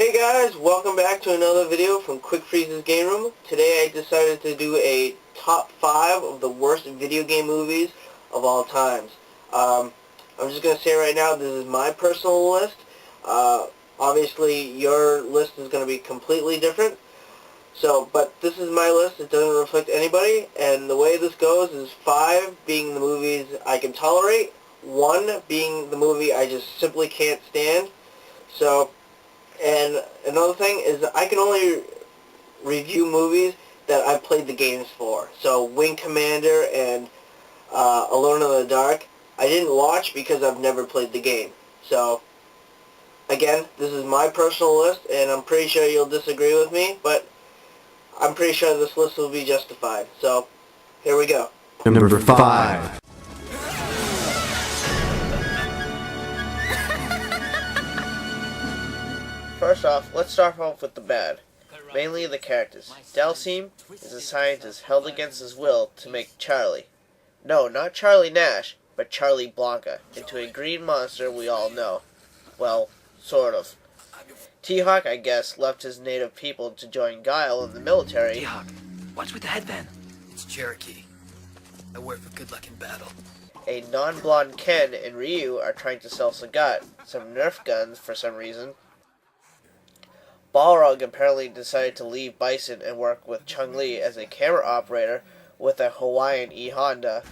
Hey guys, welcome back to another video from Quick Freeze's Game Room. Today I decided to do a top 5 of the worst video game movies of all times. I'm just going to say right now, this is my personal list. Obviously your list is going to be completely different. But this is my list, it doesn't reflect anybody, and the way this goes is 5 being the movies I can tolerate, 1 being the movie I just simply can't stand. And another thing is that I can only review movies that I've played the games for. So Wing Commander and Alone in the Dark, I didn't watch because I've never played the game. So, again, this is my personal list, and I'm pretty sure you'll disagree with me, but I'm pretty sure this list will be justified. So, here we go. Number 5. First off, let's start off with the bad. Mainly the characters. Dalsim is a scientist held against his will to make Charlie. No, not Charlie Nash, but Charlie Blanca, into a green monster we all know. Well, sort of. T-Hawk, I guess, left his native people to join Guile in the military. T-Hawk, watch with the headband. It's Cherokee. I wear for good luck in battle. A non-blonde Ken and Ryu are trying to sell Sagat some Nerf guns for some reason. Balrog apparently decided to leave Bison and work with Chung-Li as a camera operator with a Hawaiian E-Honda.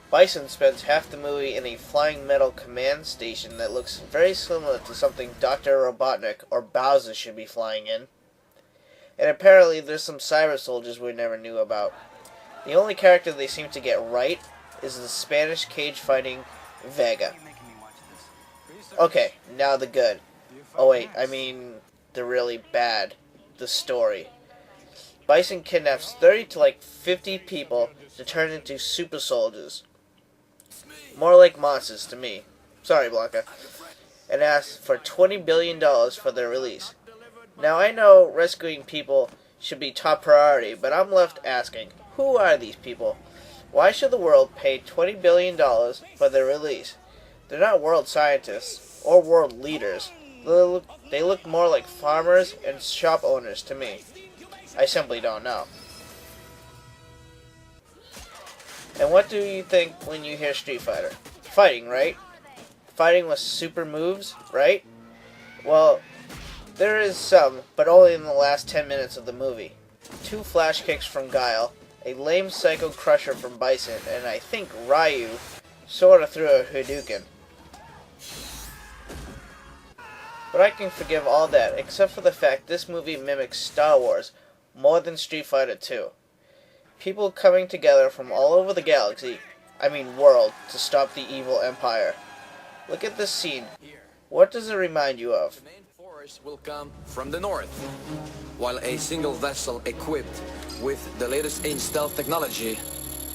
Bison spends half the movie in a flying metal command station that looks very similar to something Dr. Robotnik or Bowser should be flying in. And apparently there's some cyber soldiers we never knew about. The only character they seem to get right is the Spanish cage fighting Vega. Okay, now the good. Oh wait, I mean the really bad. The story. Bison kidnaps 30 to 50 people to turn into super soldiers. More like monsters to me. Sorry, Blanca. And asks for $20 billion for their release. Now I know rescuing people should be top priority, but I'm left asking, who are these people? Why should the world pay $20 billion for their release? They're not world scientists or world leaders. They look more like farmers and shop owners to me. I simply don't know. And what do you think when you hear Street Fighter? Fighting, right? Fighting with super moves, right? Well, there is some, but only in the last 10 minutes of the movie. 2 flash kicks from Guile, a lame Psycho Crusher from Bison, and I think Ryu sorta threw a Hadouken. But I can forgive all that, except for the fact this movie mimics Star Wars more than Street Fighter 2. People coming together from all over the galaxy, I mean world, to stop the evil empire. Look at this scene. What does it remind you of? The main force will come from the north, while a single vessel equipped with the latest in stealth technology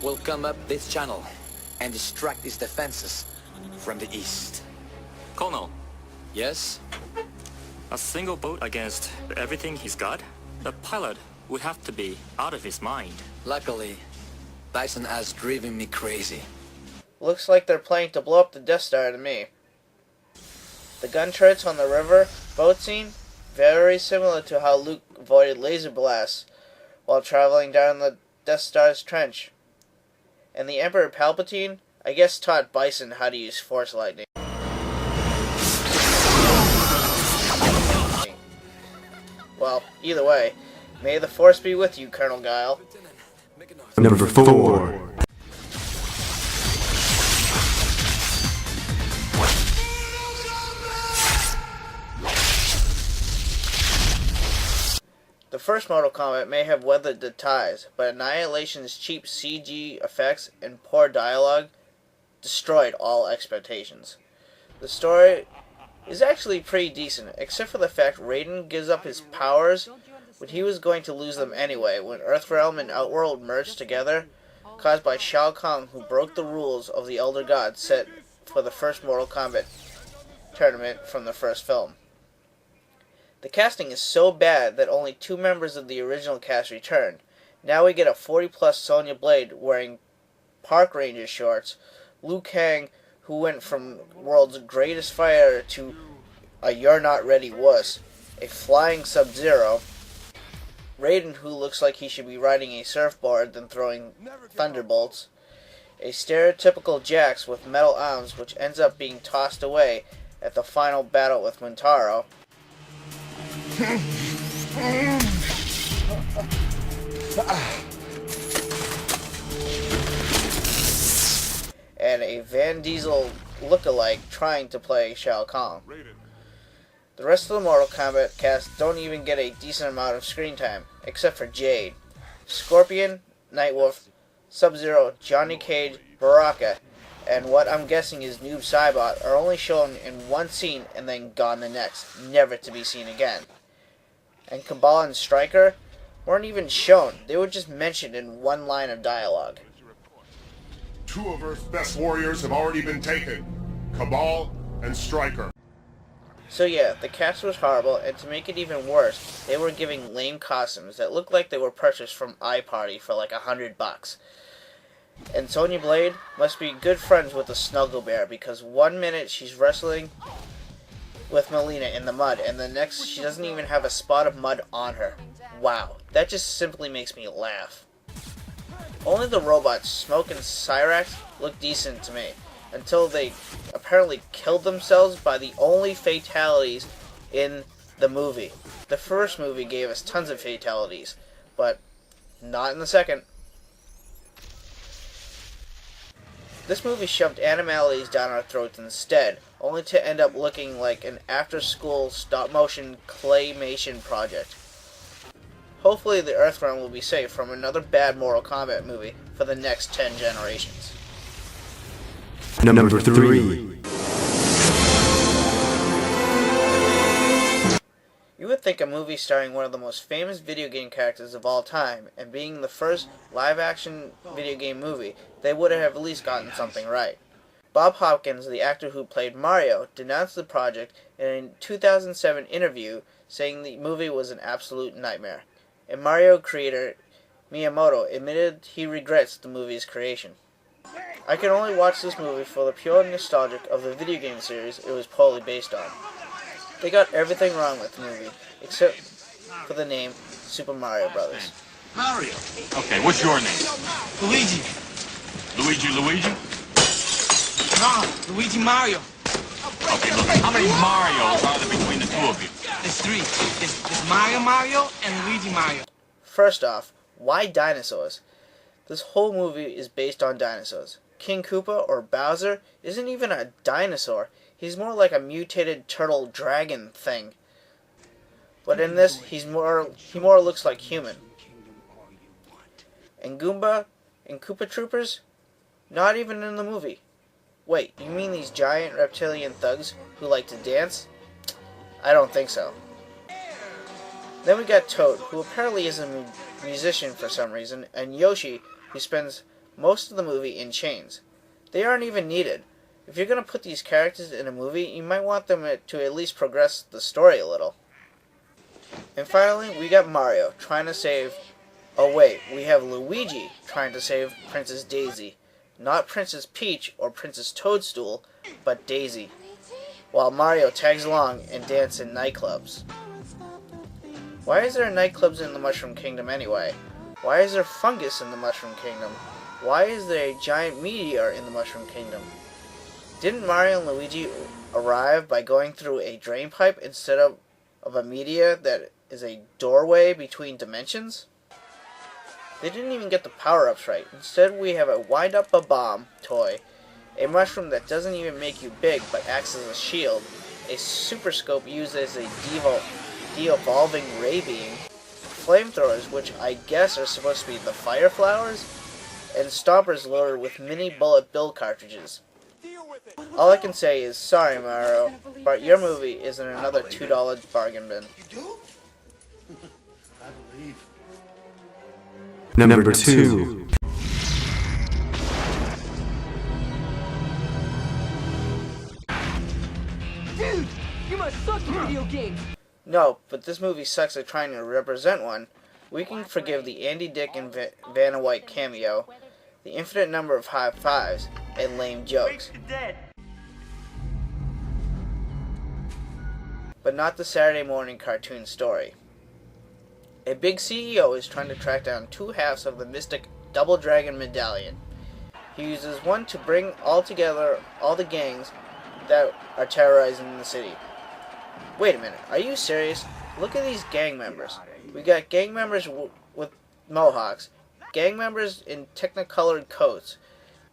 will come up this channel and distract its defenses from the east. Colonel, Yes? a single boat against everything he's got? The pilot would have to be out of his mind. Luckily, Bison has driven me crazy. Looks like they're planning to blow up the Death Star to me. The gun turrets on the river boat scene, very similar to how Luke avoided laser blasts while traveling down the Death Star's trench. And the Emperor Palpatine, I guess, taught Bison how to use Force Lightning. Well, either way, may the Force be with you, Colonel Guile. Number 4. The first Mortal Kombat may have weathered the ties, but Annihilation's cheap CG effects and poor dialogue destroyed all expectations. The story is actually pretty decent, except for the fact Raiden gives up his powers when he was going to lose them anyway, when Earthrealm and Outworld merged together, caused by Shao Kahn, who broke the rules of the Elder Gods set for the first Mortal Kombat tournament from the first film. The casting is so bad that only 2 members of the original cast returned. Now we get a 40-plus Sonya Blade wearing park ranger shorts, Liu Kang, who went from world's greatest fighter to a you're not ready wuss, a flying Sub-Zero, Raiden, who looks like he should be riding a surfboard then throwing thunderbolts, a stereotypical Jax with metal arms which ends up being tossed away at the final battle with Muntaro, and a Van Diesel look-alike trying to play Shao Kahn. The rest of the Mortal Kombat cast don't even get a decent amount of screen time, except for Jade, Scorpion, Nightwolf, Sub-Zero, Johnny Cage, Baraka, and what I'm guessing is Noob Saibot are only shown in one scene and then gone the next, never to be seen again. And Cabal and Stryker weren't even shown, they were just mentioned in one line of dialogue. Two of Earth's best warriors have already been taken, Cabal and Stryker. So yeah, the cast was horrible, and to make it even worse, they were giving lame costumes that looked like they were purchased from iParty for like $100. And Sonya Blade must be good friends with the Snuggle Bear, because one minute she's wrestling with Melina in the mud, and the next she doesn't even have a spot of mud on her. Wow, that just simply makes me laugh. Only the robots, Smoke and Cyrax, look decent to me, until they apparently killed themselves by the only fatalities in the movie. The first movie gave us tons of fatalities, but not in the second. This movie shoved animalities down our throats instead, only to end up looking like an after-school stop-motion claymation project. Hopefully the Earthrealm will be safe from another bad Mortal Kombat movie for the next 10 generations. Number 3. You would think a movie starring one of the most famous video game characters of all time, and being the first live-action video game movie, they would have at least gotten something right. Bob Hopkins, the actor who played Mario, denounced the project in a 2007 interview, saying the movie was an absolute nightmare. And Mario creator Miyamoto admitted he regrets the movie's creation. I can only watch this movie for the pure nostalgia of the video game series it was poorly based on. They got everything wrong with the movie, except for the name Super Mario Brothers. Mario. Okay, what's your name? Luigi. Luigi? No, Luigi Mario. Okay, look, how many Marios are there between the two of you? There's 3. There's Mario and Luigi Mario. First off, why dinosaurs? This whole movie is based on dinosaurs. King Koopa, or Bowser, isn't even a dinosaur. He's more like a mutated turtle dragon thing. But in this, he more looks like human. And Goomba and Koopa Troopers? Not even in the movie. Wait, you mean these giant reptilian thugs who like to dance? I don't think so. Then we got Toad, who apparently is a musician for some reason, and Yoshi, who spends most of the movie in chains. They aren't even needed. If you're going to put these characters in a movie, you might want them to at least progress the story a little. And finally, we got Mario trying to save... Oh wait, we have Luigi trying to save Princess Daisy. Not Princess Peach or Princess Toadstool, but Daisy. While Mario tags along and dances in nightclubs. Why is there nightclubs in the Mushroom Kingdom anyway? Why is there fungus in the Mushroom Kingdom? Why is there a giant meteor in the Mushroom Kingdom? Didn't Mario and Luigi arrive by going through a drain pipe instead of a meteor that is a doorway between dimensions? They didn't even get the power-ups right. Instead, we have a wind-up-a-bomb toy, a mushroom that doesn't even make you big but acts as a shield, a super scope used as a de-evolving ray beam, flamethrowers, which I guess are supposed to be the fire flowers, and stompers loaded with mini bullet bill cartridges. All I can say is, sorry Mario, but your movie is in another $2 bargain bin. Number 2. Dude, you must suck at video games. No, but this movie sucks at trying to represent one. We can forgive the Andy Dick and Vanna White cameo, the infinite number of high fives, and lame jokes. but not the Saturday morning cartoon story. A big CEO is trying to track down two halves of the mystic Double Dragon Medallion. He uses one to bring all together all the gangs that are terrorizing the city. Wait a minute, are you serious? Look at these gang members. We got gang members with mohawks, gang members in technicolored coats,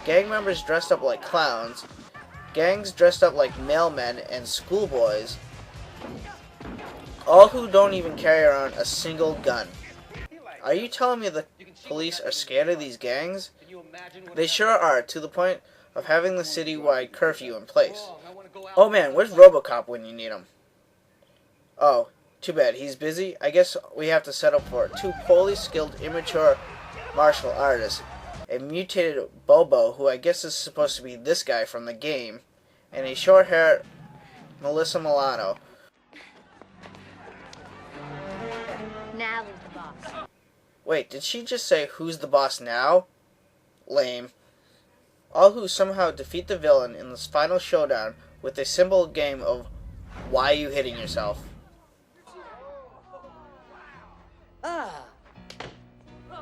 gang members dressed up like clowns, gangs dressed up like mailmen and schoolboys, all who don't even carry around a single gun. Are you telling me the police are scared of these gangs? They sure are, to the point of having the citywide curfew in place. Oh man, where's RoboCop when you need him? Oh, too bad, he's busy. I guess we have to settle for two poorly skilled, immature martial artists, a mutated Bobo, who I guess is supposed to be this guy from the game, and a short-haired Melissa Milano. Now who's the boss? Wait, did she just say, "Who's the boss now"? Lame. All who somehow defeat the villain in this final showdown with a simple game of "Why are you hitting yourself?" Ah.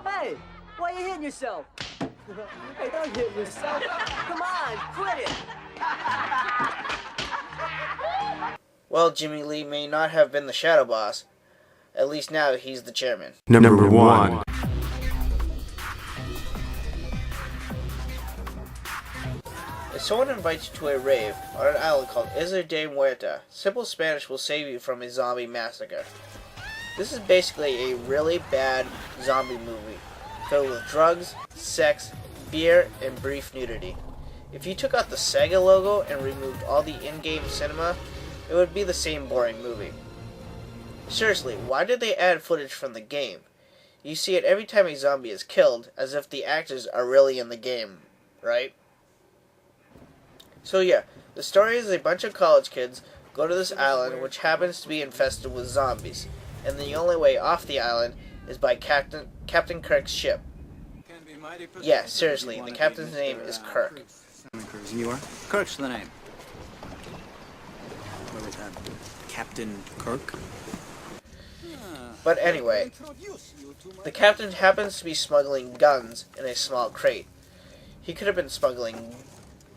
Hey, why are you hitting yourself? Hey, don't hit yourself. Come on, quit it. Well, Jimmy Lee may not have been the Shadow Boss. At least now he's the chairman. Number 1. If someone invites you to a rave on an island called Isla de Muerta, simple Spanish will save you from a zombie massacre. This is basically a really bad zombie movie, filled with drugs, sex, beer, and brief nudity. If you took out the Sega logo and removed all the in-game cinema, it would be the same boring movie. Seriously, why did they add footage from the game? You see it every time a zombie is killed, as if the actors are really in the game, right? So yeah, the story is a bunch of college kids go to this island which happens to be infested with zombies, and the only way off the island is by Captain Kirk's ship. Yeah, seriously, the captain's name is Kirk. And you are? Kirk's the name. What was that? Captain Kirk? But anyway, the captain happens to be smuggling guns in a small crate. He could have been smuggling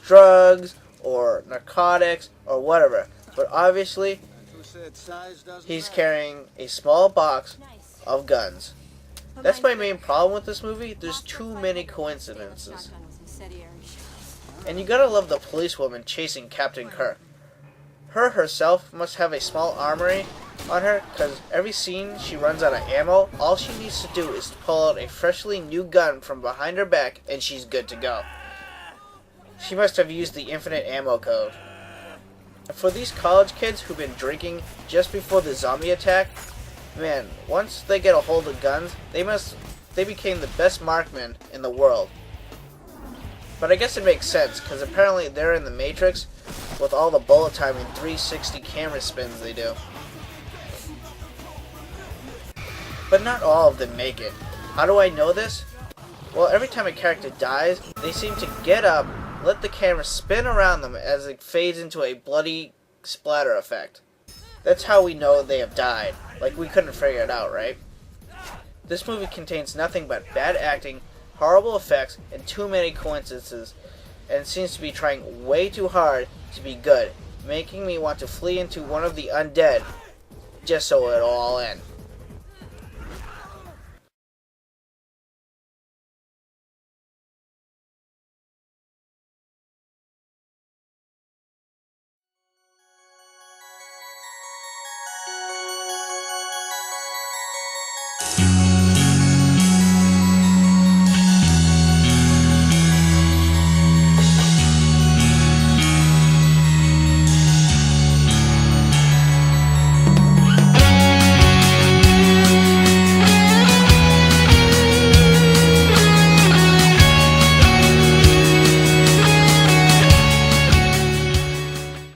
drugs or narcotics or whatever, but obviously he's carrying a small box of guns. That's my main problem with this movie. There's too many coincidences. And you gotta love the policewoman chasing Captain Kirk. Her herself must have a small armory on her, because every scene she runs out of ammo, all she needs to do is to pull out a freshly new gun from behind her back and she's good to go. She must have used the infinite ammo code. And for these college kids who've been drinking just before the zombie attack, man, once they get a hold of guns, they became the best marksmen in the world. But I guess it makes sense, because apparently they're in the Matrix with all the bullet time and 360 camera spins they do. But not all of them make it. How do I know this? Well, every time a character dies, they seem to get up, let the camera spin around them as it fades into a bloody splatter effect. That's how we know they have died. Like, we couldn't figure it out, right? This movie contains nothing but bad acting, horrible effects, and too many coincidences, and seems to be trying way too hard to be good, making me want to flee into one of the undead, just so it'll all end.